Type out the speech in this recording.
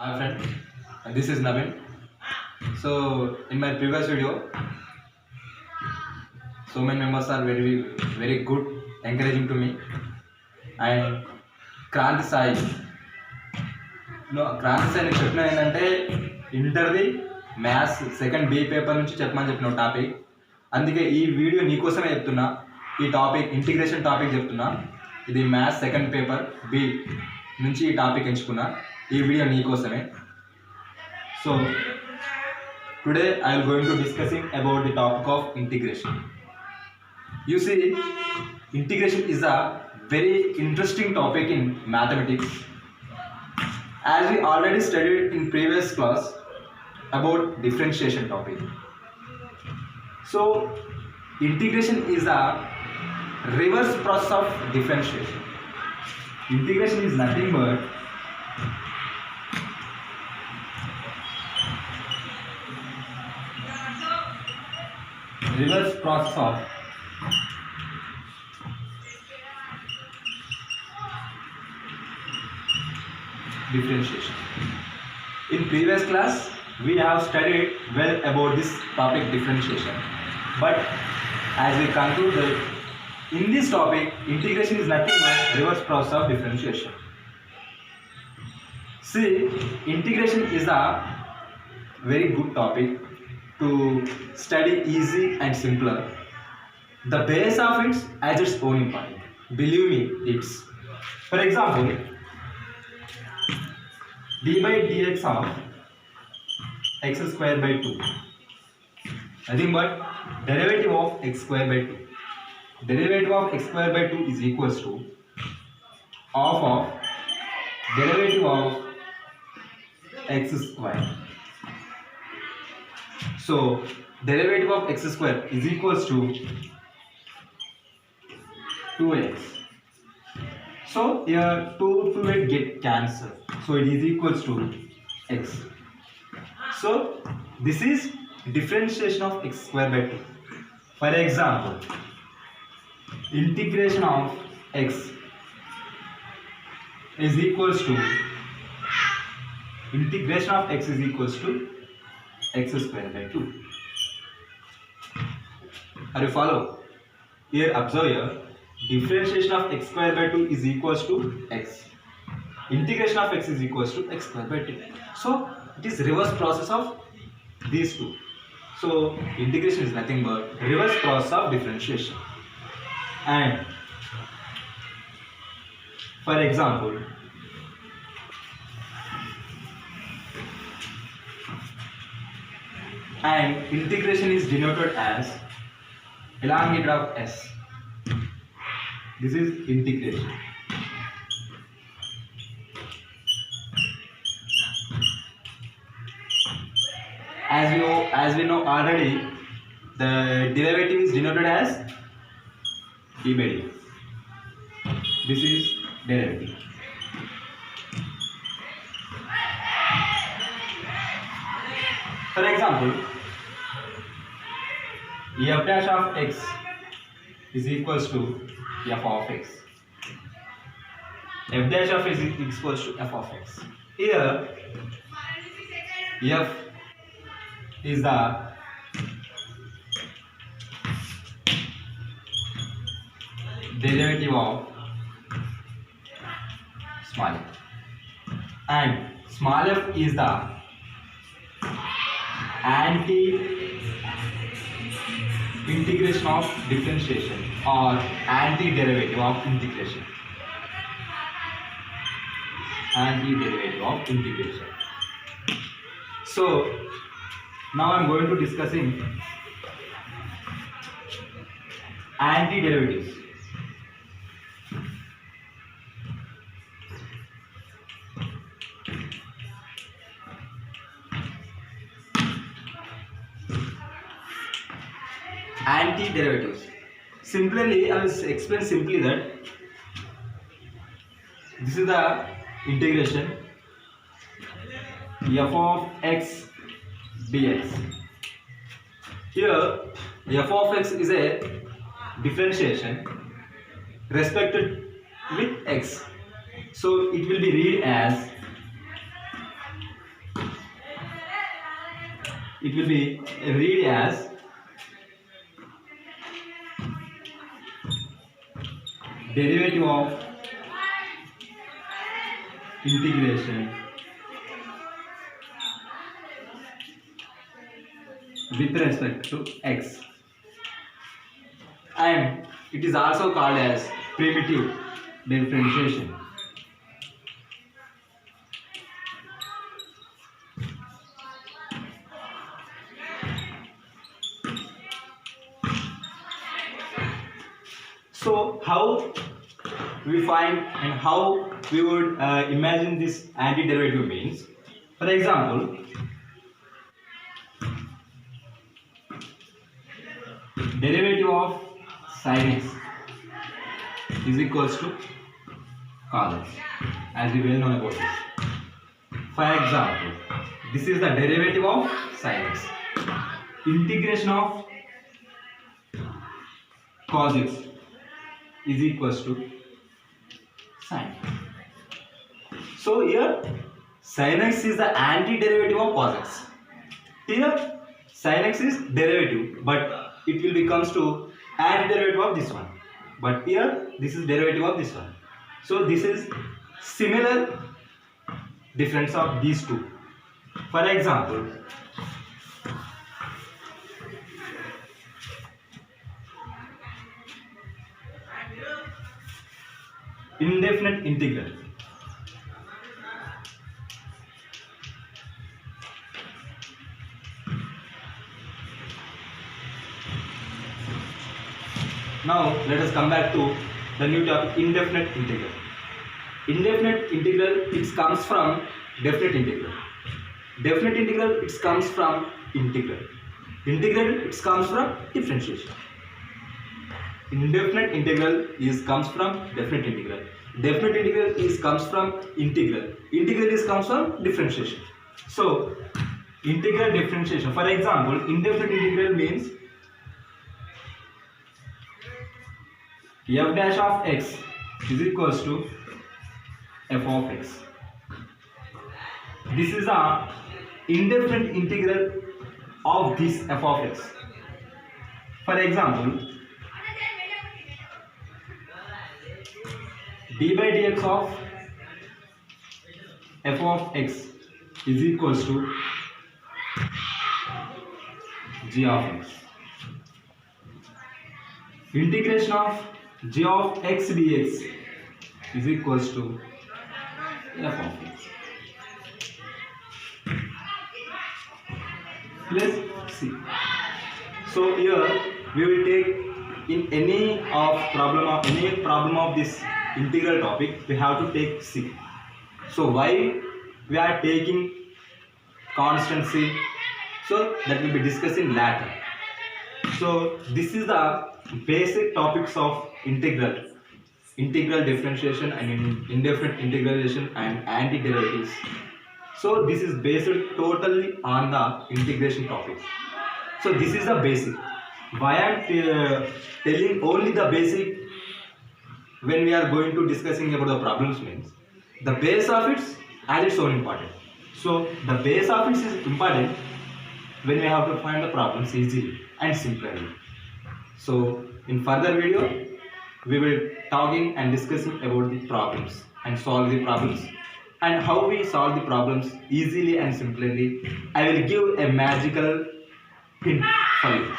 Hi friend, this is Navin. So in my previous video, so many members are very good, encouraging to me. And Kranti Sai, Kranti Sai నేను చెప్పిన ఏంటంటే ఇంటర్ది maths second B paper నుంచి చెప్పమని చెప్పిన topic. అందుకే ఈ video నీకోసమే చెప్తున్నా. ఈ టాపిక్ ఇంటిగ్రేషన్ టాపిక్ చెప్తున్నా. ఇది మ్యాథ్స్ సెకండ్ పేపర్ బి నుంచి ఈ టాపిక్ ఎంచుకున్నా. ఈ వీడియో నీకోసమే. So today I am going to discussing about the topic of integration. You see, integration is a very interesting topic in mathematics. As we already studied in previous class about differentiation topic. So integration is a reverse process of differentiation. Integration is nothing but reverse process of differentiation. In previous class we have studied well about this topic differentiation, but as we conclude that in this topic integration is nothing but reverse process of differentiation. See, integration is a very good topic to study easy and simpler. The base of it has its own impact. Believe me, it's. For example, d by dx of x square by 2. Nothing but derivative of x square by 2. Derivative of x square by 2 is equals to half of derivative of x square. So derivative of x square is equals to 2x. So here 2 get cancelled. So it is equals to x. So this is differentiation of x square by 2. For example, integration of x is equals to x square by 2. Are you follow? Here observe here, differentiation of x square by 2 is equals to x. Integration of x is equals to x square by 2. So it is reverse process of these two. So integration is nothing but reverse process of differentiation. And for example, and integration is denoted as elongated of s. This is integration. As we know already, the derivative is denoted as d by dx. This is derivative. For example, f dash of x is equals to f of x. F dash of x is equals to f of x. Here f is the derivative of small f, and small f is the anti-integration of differentiation or anti-derivative of integration. Anti-derivative of integration. So now I am going to discussing anti-derivatives. Anti-derivatives. Simply, I will explain simply that this is the integration f of x dx. Here f of x is a differentiation respected with x. So it will be read as it will be read as derivative of integration with respect to x, and it is also called as primitive differentiation. So how we find and how we would imagine this antiderivative means, for example, derivative of sin x is equals to cos x, as we well know about this. For example, this is the derivative of sin x. Integration of cos x is equals to sin. So here sin x is the antiderivative of cos x. Here sin x is derivative, but it will becomes to antiderivative of this one. But here this is derivative of this one. So this is similar difference of these two. For example, indefinite integral. Now let us come back to the new topic, indefinite integral. Indefinite integral, it comes from definite integral. Definite integral, it comes from integral. Integral, it comes from differentiation. Indefinite integral comes from definite integral. Definite integral comes from integral. Integral comes from differentiation. So integral differentiation. For example, indefinite integral means f dash of x is equals to f of x. This is a indefinite integral of this f of x. For example, d by dx of f of x is equals to g of x. Integration of g of x dx is equals to f of x. Let's see. So here we will take in any problem of this integral topic, we have to take c. So why we are taking constant c? So that will be discussing later. So this is the basic topics of integral differentiation and indefinite integration and antiderivatives. So this is based totally on the integration topic. So this is the basic. Why I am telling only the basic when we are going to discussing about the problems means the base of it as its own important. So the base of it is important when we have to find the problems easily and simply. So in further video we will talking and discussing about the problems and solve the problems and how we solve the problems easily and simply. I will give a magical hint for you.